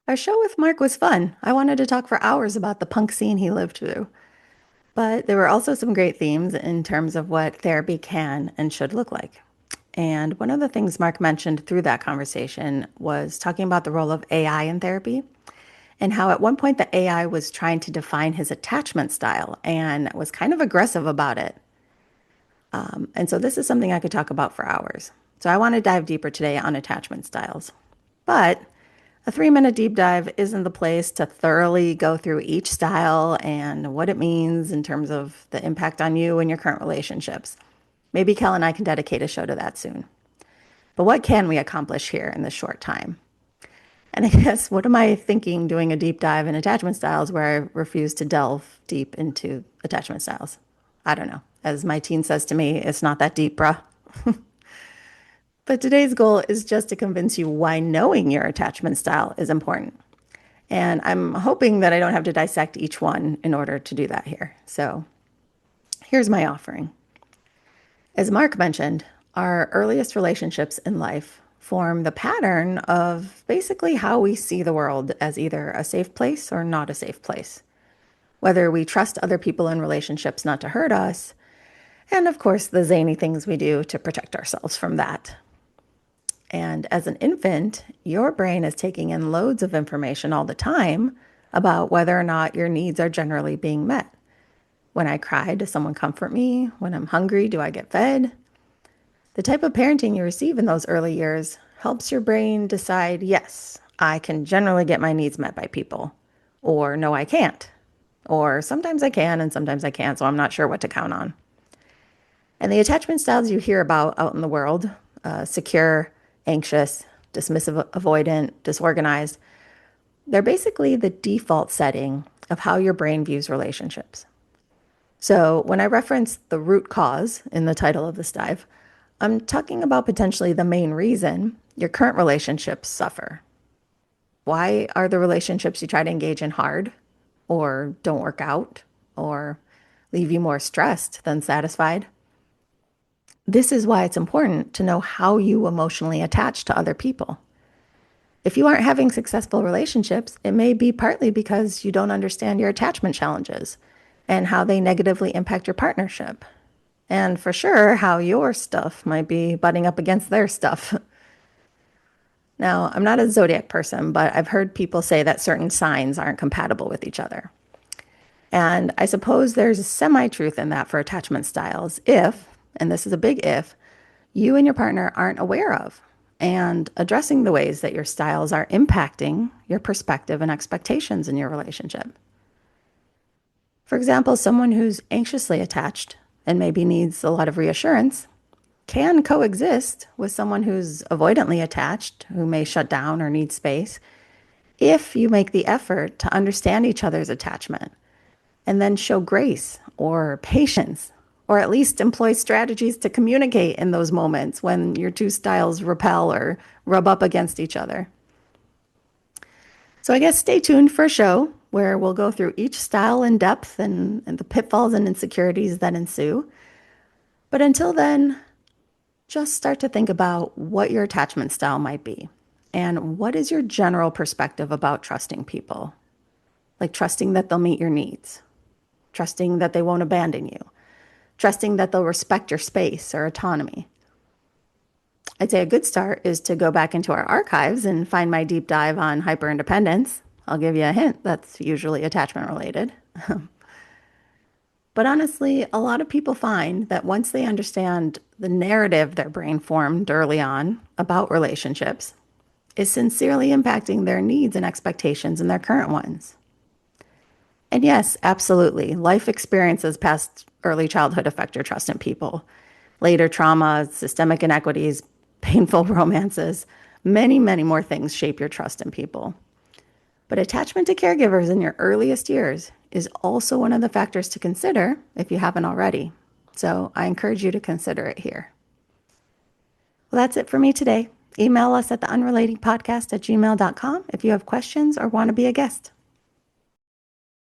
Our show with Mark was fun. I wanted to talk for hours about the punk scene he lived through. But there were also some great themes in terms of what therapy can and should look like. And one of the things Mark mentioned through that conversation was talking about the role of AI in therapy and how at one point the AI was trying to define his attachment style and was kind of aggressive about it. And so this is something I could talk about for hours. So I want to dive deeper today on attachment styles. But a 3 minute deep dive isn't the place to thoroughly go through each style and what it means in terms of the impact on you and your current relationships. Maybe Kel and I can dedicate a show to that soon. But what can we accomplish here in this short time? And I guess, what am I thinking doing a deep dive in attachment styles where I refuse to delve deep into attachment styles? I don't know. As my teen says to me, it's not that deep, bruh. But today's goal is just to convince you why knowing your attachment style is important. And I'm hoping that I don't have to dissect each one in order to do that here. So here's my offering. As Mark mentioned, our earliest relationships in life form the pattern of basically how we see the world as either a safe place or not a safe place. Whether we trust other people in relationships not to hurt us, and of course, the zany things we do to protect ourselves from that. And as an infant, your brain is taking in loads of information all the time about whether or not your needs are generally being met. When I cry, does someone comfort me? When I'm hungry, do I get fed? The type of parenting you receive in those early years helps your brain decide, yes, I can generally get my needs met by people, or no, I can't, or sometimes I can and sometimes I can't, so I'm not sure what to count on. And the attachment styles you hear about out in the world, secure, anxious, dismissive, avoidant, disorganized, they're basically the default setting of how your brain views relationships. So when I reference the root cause in the title of this dive, I'm talking about potentially the main reason your current relationships suffer. Why are the relationships you try to engage in hard, or don't work out, or leave you more stressed than satisfied? This is why it's important to know how you emotionally attach to other people. If you aren't having successful relationships, it may be partly because you don't understand your attachment challenges and how they negatively impact your partnership. And for sure, how your stuff might be butting up against their stuff. Now, I'm not a zodiac person, but I've heard people say that certain signs aren't compatible with each other. And I suppose there's a semi-truth in that for attachment styles if, and this is a big if, you and your partner aren't aware of and addressing the ways that your styles are impacting your perspective and expectations in your relationship. For example, someone who's anxiously attached and maybe needs a lot of reassurance can coexist with someone who's avoidantly attached, who may shut down or need space, if you make the effort to understand each other's attachment and then show grace or patience, or at least employ strategies to communicate in those moments when your two styles repel or rub up against each other. So I guess stay tuned for a show where we'll go through each style in depth and the pitfalls and insecurities that ensue. But until then, just start to think about what your attachment style might be and what is your general perspective about trusting people. Like trusting that they'll meet your needs, trusting that they won't abandon you, trusting that they'll respect your space or autonomy. I'd say a good start is to go back into our archives and find my deep dive on hyperindependence. I'll give you a hint, that's usually attachment related. But honestly, a lot of people find that once they understand the narrative their brain formed early on about relationships is sincerely impacting their needs and expectations and their current ones. And yes, absolutely, life experiences past early childhood affect your trust in people. Later trauma, systemic inequities, painful romances, many, many more things shape your trust in people. But attachment to caregivers in your earliest years is also one of the factors to consider if you haven't already. So I encourage you to consider it here. Well, that's it for me today. Email us at the unrelatingpodcast@gmail.com if you have questions or want to be a guest.